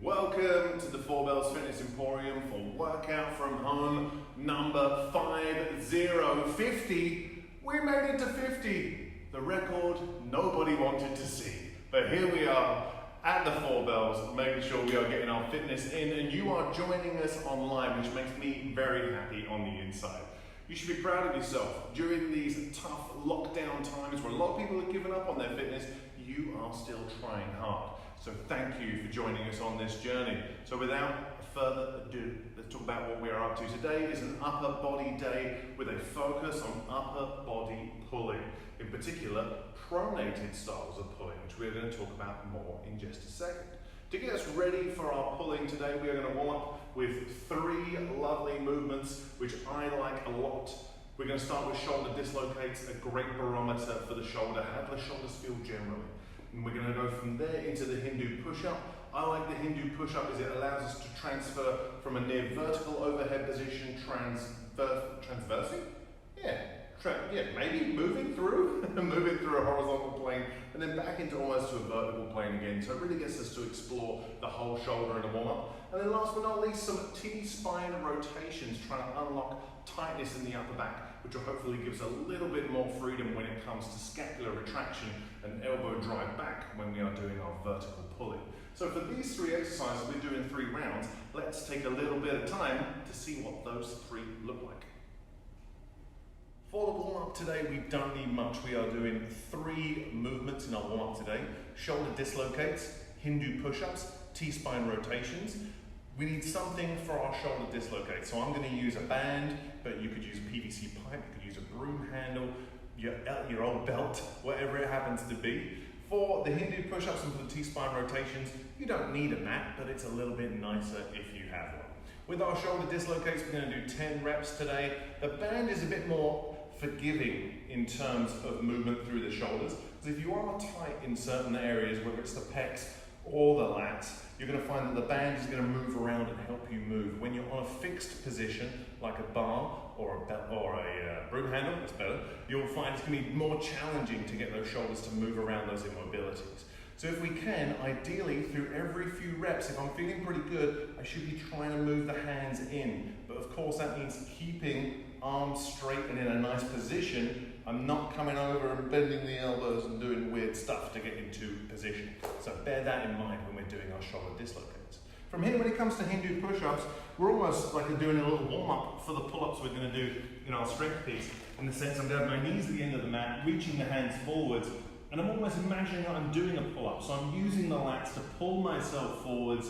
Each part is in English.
Welcome to the 4 Bells Fitness Emporium for workout from home number 50. We made it to 50, the record nobody wanted to see. But here we are at the 4 Bells, making sure we are getting our fitness in, and you are joining us online, which makes me very happy on the inside. You should be proud of yourself. During these tough lockdown times where a lot of people have given up on their fitness, you are still trying hard. So thank you for joining us on this journey. So without further ado, let's talk about what we are up to. Today is an upper body day with a focus on upper body pulling. In particular, pronated styles of pulling, which we're going to talk about more in just a second. To get us ready for our pulling today, we are going to warm up with 3 lovely movements, which I like a lot. We're going to start with shoulder dislocates, a great barometer for the shoulder. How do the shoulders feel generally? And we're going to go from there into the Hindu push-up. I like the Hindu push-up as it allows us to transfer from a near vertical overhead position, transversing? Maybe moving through a horizontal plane and then back into almost to a vertical plane again. So it really gets us to explore the whole shoulder in a warm-up. And then last but not least, some T-spine rotations, trying to unlock tightness in the upper back, which will hopefully give us a little bit more freedom when it comes to scapular retraction and elbow drive back when we are doing our vertical pulling. So for these 3 exercises, we're doing 3 rounds. Let's take a little bit of time to see what those 3 look like. For the warm-up today, we don't need much. We are doing 3 movements in our warm-up today. Shoulder dislocates, Hindu push-ups, T-spine rotations. We need something for our shoulder dislocates. So I'm going to use a band, but you could use a PVC pipe, you could use a broom handle, your old belt, whatever it happens to be. For the Hindu push-ups and for the T-spine rotations, you don't need a mat, but it's a little bit nicer if you have one. With our shoulder dislocates, we're going to do 10 reps today. The band is a bit more forgiving in terms of movement through the shoulders, because if you are tight in certain areas, whether it's the pecs or the lats, you're going to find that the band is going to move around and help you move. When you're on a fixed position, like a bar or a broom handle, that's better, you'll find it's going to be more challenging to get those shoulders to move around those immobilities. So if we can, ideally, through every few reps, if I'm feeling pretty good, I should be trying to move the hands in. But of course, that means keeping arms straight and in a nice position. I'm not coming over and bending the elbows and doing weird stuff to get into position. So bear that in mind when we're doing our shoulder dislocates. From here, when it comes to Hindu push-ups, we're almost like doing a little warm-up for the pull-ups we're going to do in our strength piece. In the sense, I'm going to have my knees at the end of the mat, reaching the hands forwards, and I'm almost imagining that I'm doing a pull-up. So I'm using the lats to pull myself forwards,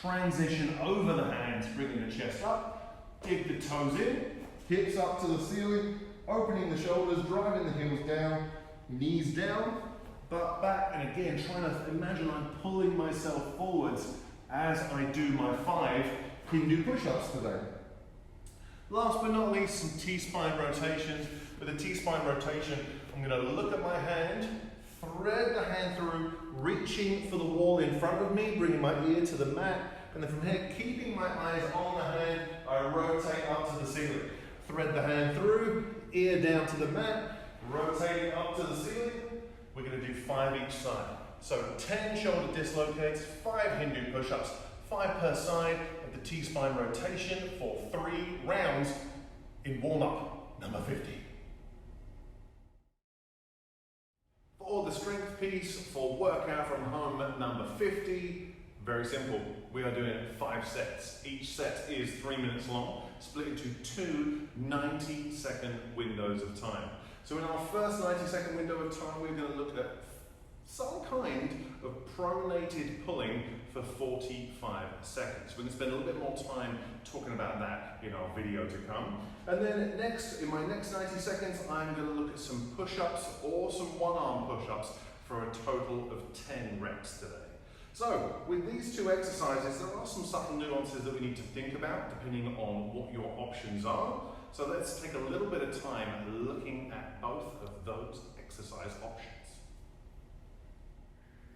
transition over the hands, bringing the chest up, dig the toes in, hips up to the ceiling, opening the shoulders, driving the heels down, knees down, butt back, and again, trying to imagine I'm pulling myself forwards as I do my 5 Hindu push-ups today. Last but not least, some T-spine rotations. With a T-spine rotation, I'm going to look at my hand, thread the hand through, reaching for the wall in front of me, bringing my ear to the mat, and then from here, keeping my eyes on the hand, I rotate up to the ceiling. Thread the hand through, ear down to the mat, rotating up to the ceiling. We're going to do 5 each side. So 10 shoulder dislocates, 5 Hindu push-ups, 5 per side of the T-spine rotation for 3 rounds in warm-up number 50. For the strength piece for workout from home number 50, very simple. We are doing 5 sets. Each set is 3 minutes long, split into 2 90-second windows of time. So in our first 90-second window of time, we're going to look at some kind of pronated pulling for 45 seconds. We're going to spend a little bit more time talking about that in our video to come. And then next, in my next 90 seconds, I'm going to look at some push-ups or some one-arm push-ups for a total of 10 reps today. So, with these 2 exercises, there are some subtle nuances that we need to think about depending on what your options are. So let's take a little bit of time looking at both of those exercise options.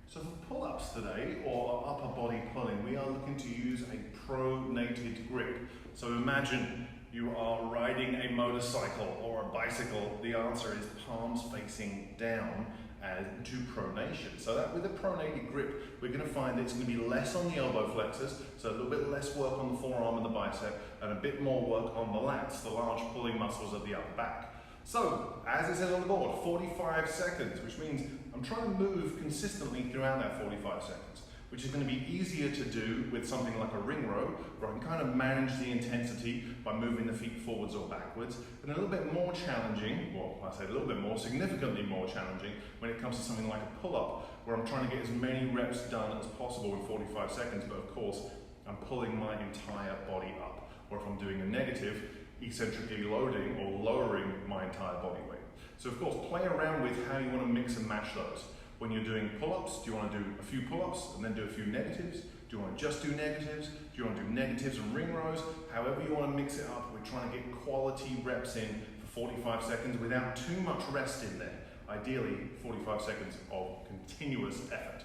So for pull-ups today, or upper body pulling, we are looking to use a pronated grip. So imagine you are riding a motorcycle or a bicycle. The answer is palms facing down and to pronation. So that with a pronated grip, we're going to find that it's going to be less on the elbow flexors, so a little bit less work on the forearm and the bicep, and a bit more work on the lats, the large pulling muscles of the upper back. So, as it says on the board, 45 seconds, which means I'm trying to move consistently throughout that 45 seconds, which is going to be easier to do with something like a ring row, where I can kind of manage the intensity by moving the feet forwards or backwards, and a little bit more challenging, well, I say a little bit more, significantly more challenging when it comes to something like a pull-up, where I'm trying to get as many reps done as possible in 45 seconds, but of course, I'm pulling my entire body up. Or if I'm doing a negative, eccentrically loading or lowering my entire body weight. So of course, play around with how you want to mix and match those. When you're doing pull-ups, do you want to do a few pull-ups and then do a few negatives? Do you want to just do negatives? Do you want to do negatives and ring rows? However you want to mix it up, we're trying to get quality reps in for 45 seconds without too much rest in there. Ideally, 45 seconds of continuous effort.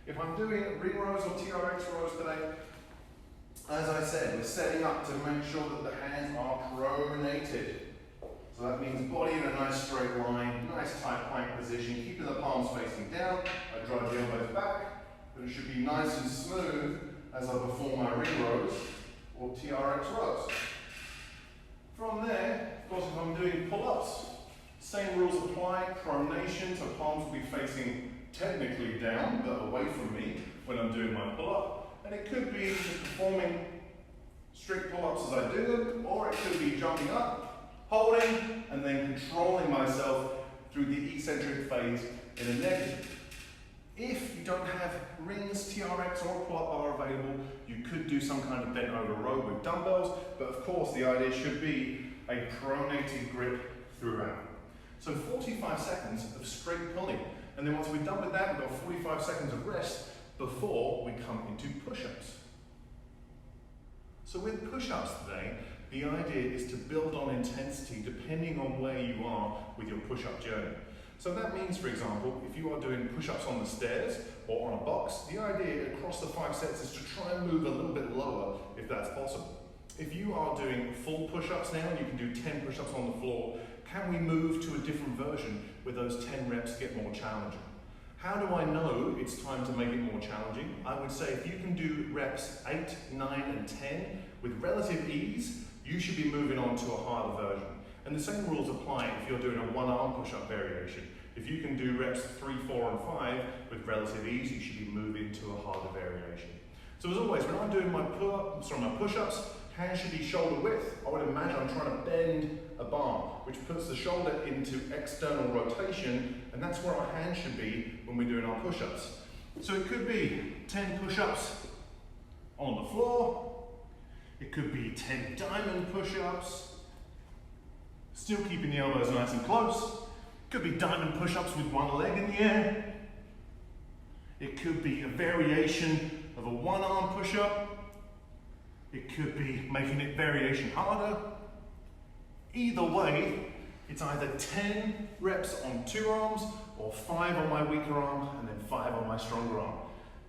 If I'm doing ring rows or TRX rows today, as I said, we're setting up to make sure that the hands are pronated. So that means body in a nice straight line, nice tight plank position, keeping the palms facing down. I drive the elbows back, but it should be nice and smooth as I perform my ring rows or TRX rows. From there, of course, if I'm doing pull-ups, same rules apply. Pronation, so palms will be facing technically down, but away from me when I'm doing my pull-up. And it could be just performing strict pull-ups as I do them, or it could be jumping up, holding, and then controlling myself through the eccentric phase in a negative. If you don't have rings, TRX, or a pull-up bar available, you could do some kind of bent over row with dumbbells, but of course the idea should be a pronated grip throughout. So 45 seconds of straight pulling, and then once we're done with that, we've got 45 seconds of rest before we come into push-ups. So with push-ups today, the idea is to build on intensity depending on where you are with your push-up journey. So that means, for example, if you are doing push-ups on the stairs or on a box, the idea across the 5 sets is to try and move a little bit lower if that's possible. If you are doing full push-ups now, and you can do 10 push-ups on the floor, can we move to a different version where those 10 reps get more challenging? How do I know it's time to make it more challenging? I would say if you can do reps 8, 9, and 10 with relative ease, you should be moving on to a harder version. And the same rules apply if you're doing a one-arm push-up variation. If you can do reps 3, 4, and 5 with relative ease, you should be moving to a harder variation. So as always, when I'm doing my push-ups, hands should be shoulder width. I would imagine I'm trying to bend a bar, which puts the shoulder into external rotation, and that's where our hands should be when we're doing our push-ups. So it could be 10 push-ups on the floor, it could be 10 diamond push-ups, still keeping the elbows nice and close. It could be diamond push-ups with one leg in the air. It could be a variation of a one-arm push-up. It could be making it variation harder. Either way, it's either 10 reps on 2 arms or 5 on my weaker arm and then 5 on my stronger arm.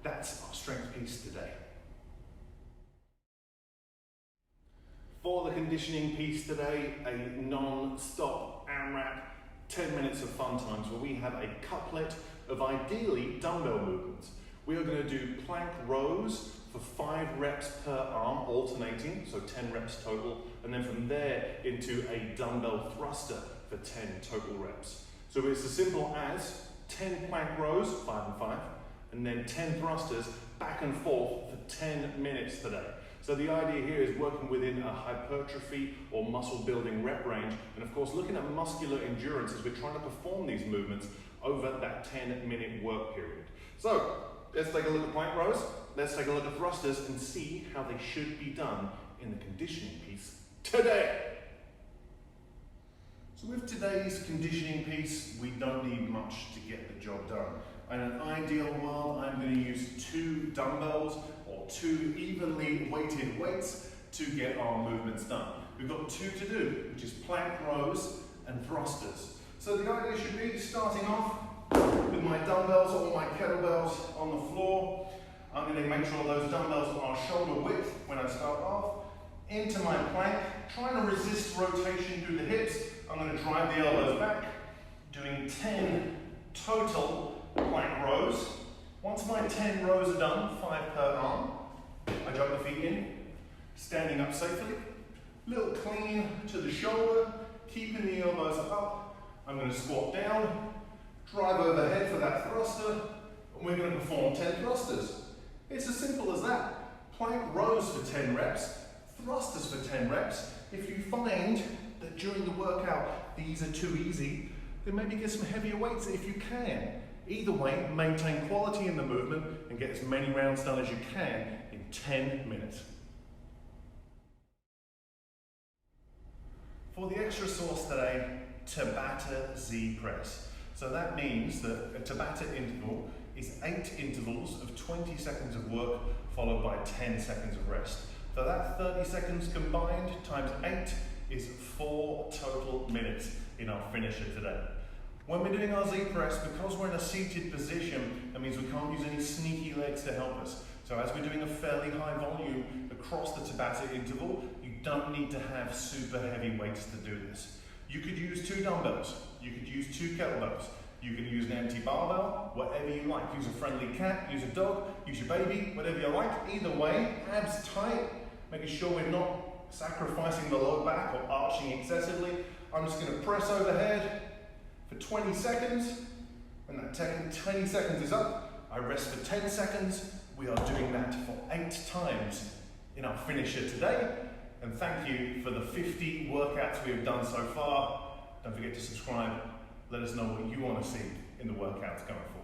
That's our strength piece today. For the conditioning piece today, a non-stop AMRAP 10 minutes of fun times where we have a couplet of ideally dumbbell movements. We are going to do plank rows for 5 reps per arm, alternating, so 10 reps total, and then from there into a dumbbell thruster for 10 total reps. So it's as simple as 10 plank rows, 5 and 5, and then 10 thrusters back and forth for 10 minutes today. So the idea here is working within a hypertrophy or muscle building rep range, and of course looking at muscular endurance as we're trying to perform these movements over that 10-minute work period. So let's take a look at plank rows, let's take a look at thrusters and see how they should be done in the conditioning piece today. So with today's conditioning piece, we don't need much to get the job done. In an ideal world, I'm going to use 2 dumbbells or 2 evenly weighted weights to get our movements done. We've got 2 to do, which is plank rows and thrusters. So the idea should be starting off with my dumbbells or my kettlebells on the floor. I'm going to make sure those dumbbells are shoulder width when I start off. Into my plank, trying to resist rotation through the hips. I'm going to drive the elbows back, doing 10 total 10 rows are done, 5 per arm, I jump the feet in, standing up safely, little clean to the shoulder, keeping the elbows up. I'm going to squat down, drive overhead for that thruster, and we're going to perform 10 thrusters. It's as simple as that. Plank rows for 10 reps, thrusters for 10 reps. If you find that during the workout these are too easy, then maybe get some heavier weights if you can. Either way, maintain quality in the movement and get as many rounds done as you can in 10 minutes. For the extra sauce today, Tabata Z press. So that means that a Tabata interval is 8 intervals of 20 seconds of work followed by 10 seconds of rest. So that 30 seconds combined times 8 is 4 total minutes in our finisher today. When we're doing our Z press, because we're in a seated position, that means we can't use any sneaky legs to help us. So as we're doing a fairly high volume across the Tabata interval, you don't need to have super heavy weights to do this. You could use 2 dumbbells, you could use 2 kettlebells, you can use an empty barbell, whatever you like. Use a friendly cat, use a dog, use your baby, whatever you like. Either way, abs tight, making sure we're not sacrificing the low back or arching excessively. I'm just going to press overhead for 20 seconds. When that 20 seconds is up, I rest for 10 seconds. We are doing that for 8 times in our finisher today. And thank you for the 50 workouts we have done so far. Don't forget to subscribe. Let us know what you want to see in the workouts going forward.